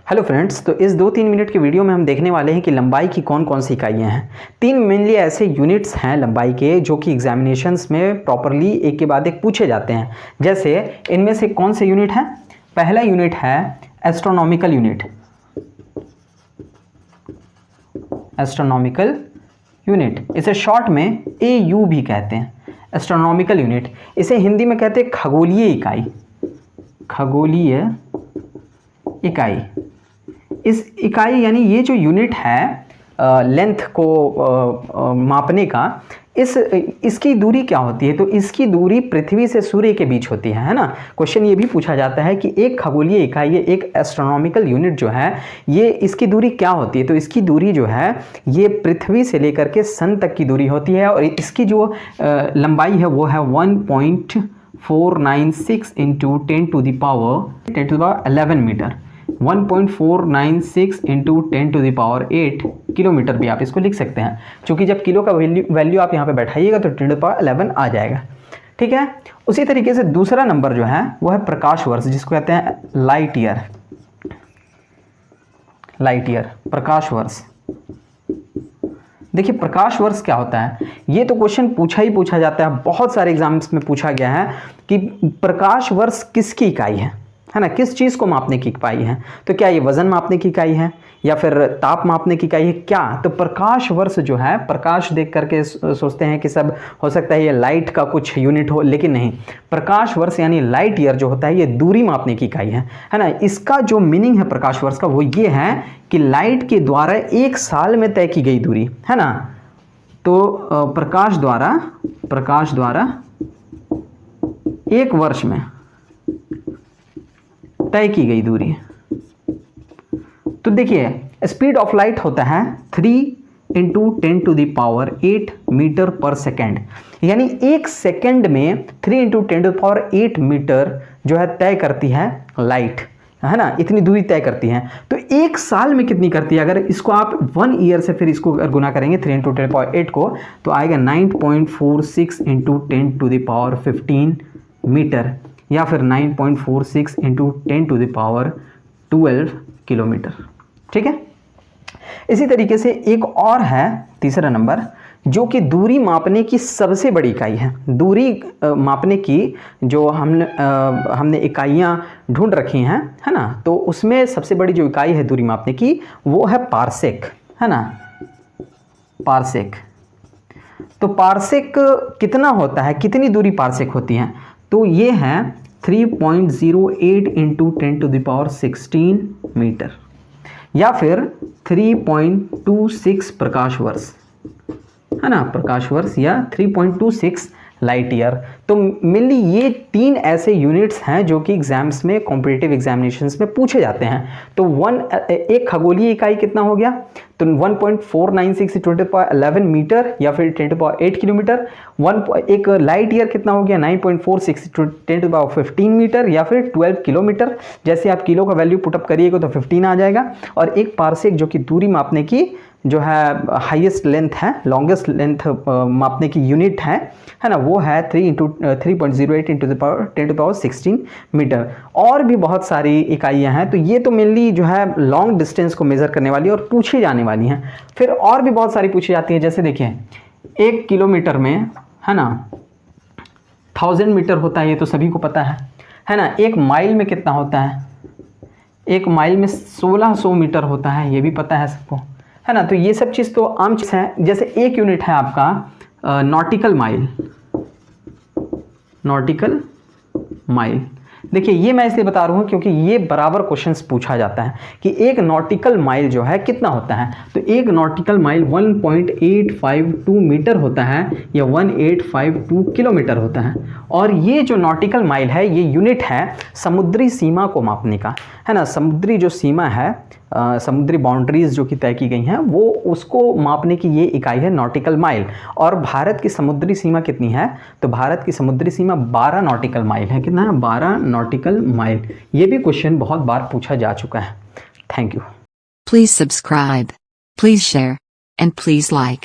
Hello friends, तो इस 2-3 minute के वीडियो में हम देखने वाले हैं कि लंबाई की कौन कौन सी इकाइयाँ हैं। 3 मेनली ऐसे यूनिट्स हैं लंबाई के जो कि एग्जामिनेशंस में प्रॉपरली एक के बाद एक पूछे जाते हैं। जैसे इनमें से कौन से यूनिट हैं? पहला यूनिट है एस्ट्रोनॉमिकल यूनिट। एस्ट्रोनॉमिकल यूनिट, इसे शॉर्ट में AU भी कहते हैं। एस्ट्रोनॉमिकल यूनिट, इसे हिंदी में कहते हैं खगोलीय इकाई। खगोलीय इकाई, इस इकाई यानी ये जो यूनिट है लेंथ को मापने का, इसकी दूरी क्या होती है? तो इसकी दूरी पृथ्वी से सूर्य के बीच होती है ना। क्वेश्चन ये भी पूछा जाता है कि एक खगोलीय इकाई, एक एस्ट्रोनॉमिकल यूनिट जो है ये इसकी दूरी क्या होती है? तो इसकी दूरी जो है ये पृथ्वी से लेकर के सन तक की दूरी होती है और इसकी जो लंबाई है वो है 1.496 into 10 to the power 11 meter. 1.496 into 10 to the power 8 kilometer भी आप इसको लिख सकते हैं, क्योंकि जब किलो का वैल्यू आप यहाँ पे बैठाइएगा तो 10 टू द पावर 11 आ जाएगा। ठीक है। उसी तरीके से दूसरा नंबर जो है वो है प्रकाश वर्ष, जिसको कहते हैं लाइट ईयर। लाइट ईयर, प्रकाश वर्ष। देखिए प्रकाश वर्ष क्या होता है, ये तो क्वेश्चन पूछा जाता है, बहुत सारे एग्जाम्स में पूछा गया है कि प्रकाश वर्ष किसकी इकाई है ना, किस चीज़ को मापने की इकाई है? तो क्या ये वजन मापने की इकाई है या फिर ताप मापने की इकाई है क्या? तो प्रकाश वर्ष जो है, प्रकाश देख करके सोचते हैं कि सब हो सकता है ये लाइट का कुछ यूनिट हो, लेकिन नहीं। प्रकाश वर्ष यानी लाइट ईयर जो होता है ये दूरी मापने की इकाई है ना। इसका जो मीनिंग है प्रकाश वर्ष का वो ये है कि लाइट के द्वारा एक साल में तय की गई दूरी है ना। तो प्रकाश द्वारा एक वर्ष में तय की गई दूरी। तो देखिए स्पीड ऑफ लाइट होता है 3 into 10 to the power 8 meter per second, यानी एक सेकेंड में 3 into 10 to the power 8 meter जो है तय करती है लाइट, है ना। इतनी दूरी तय करती है। तो एक साल में कितनी करती है? अगर इसको आप 1 ईयर से फिर इसको अगर गुना करेंगे 3 इंटू 10 टू द पावर 8 को, तो आएगा 9.46 into 10 to the power 15 meter, या फिर 9.46 into 10 to the power 12 kilometer. ठीक है। इसी तरीके से एक और है तीसरा नंबर, जो कि दूरी मापने की सबसे बड़ी इकाई है। दूरी मापने की जो हमने इकाइयाँ ढूंढ रखी हैं, है ना, तो उसमें सबसे बड़ी जो इकाई है दूरी मापने की वो है पारसेक, है ना। पारसेक, तो पारसेक कितना होता है, कितनी दूरी पारसेक होती है? तो ये है 3.08 into 10 to the power 16 meter, या फिर 3.26 प्रकाश वर्ष, है ना, प्रकाश वर्ष, या 3.26 लाइट ईयर। तो मेनली ये 3 ऐसे यूनिट्स हैं जो कि एग्जाम्स में, कॉम्पिटिटिव एग्जामिनेशंस में पूछे जाते हैं। तो एक खगोलीय इकाई कितना हो गया? तो 1.496 10 टू द पावर 11 मीटर, या फिर 10 टू द पावर 8 किलोमीटर। एक लाइट ईयर कितना हो गया? 9.46 10 टू द पावर 15 मीटर, या फिर 12 किलोमीटर। जैसे आप किलो का वैल्यू पुटअप करिएगा तो 15 आ जाएगा। और एक पारसेक जो कि दूरी मापने की जो है हाईएस्ट लेंथ है, लॉन्गेस्ट लेंथ मापने की यूनिट है ना, वो है 3.08 into the power 10 to the power 16 meter. और भी बहुत सारी इकाइयाँ हैं। तो ये तो मेनली जो है लॉन्ग डिस्टेंस को मेज़र करने वाली और पूछी जाने वाली हैं। फिर और भी बहुत सारी पूछी जाती है। जैसे देखिए 1 किलोमीटर में, है ना, 1000 मीटर होता है, ये तो सभी को पता है ना। 1 माइल में कितना होता है? 1 माइल में 1600 मीटर होता है, ये भी पता है सबको, है ना। तो ये सब चीज़ तो आम चीज़ है। जैसे एक यूनिट है आपका नॉटिकल माइल। नॉटिकल माइल, देखिए ये मैं इसलिए बता रहा हूँ क्योंकि ये बराबर क्वेश्चंस पूछा जाता है कि एक नॉटिकल माइल जो है कितना होता है। तो एक नॉटिकल माइल 1.852 मीटर होता है, या 1852 किलोमीटर होता है। और ये जो नॉटिकल माइल है ये यूनिट है समुद्री सीमा को मापने का, है ना। समुद्री जो सीमा है, समुद्री बाउंड्रीज जो कि तय की गई हैं, वो उसको मापने की ये इकाई है नॉटिकल माइल। और भारत की समुद्री सीमा कितनी है? तो भारत की समुद्री सीमा 12 नॉटिकल माइल है। कितना है? 12 नॉटिकल माइल। ये भी क्वेश्चन बहुत बार पूछा जा चुका है। Thank you. Please subscribe, please share and please like.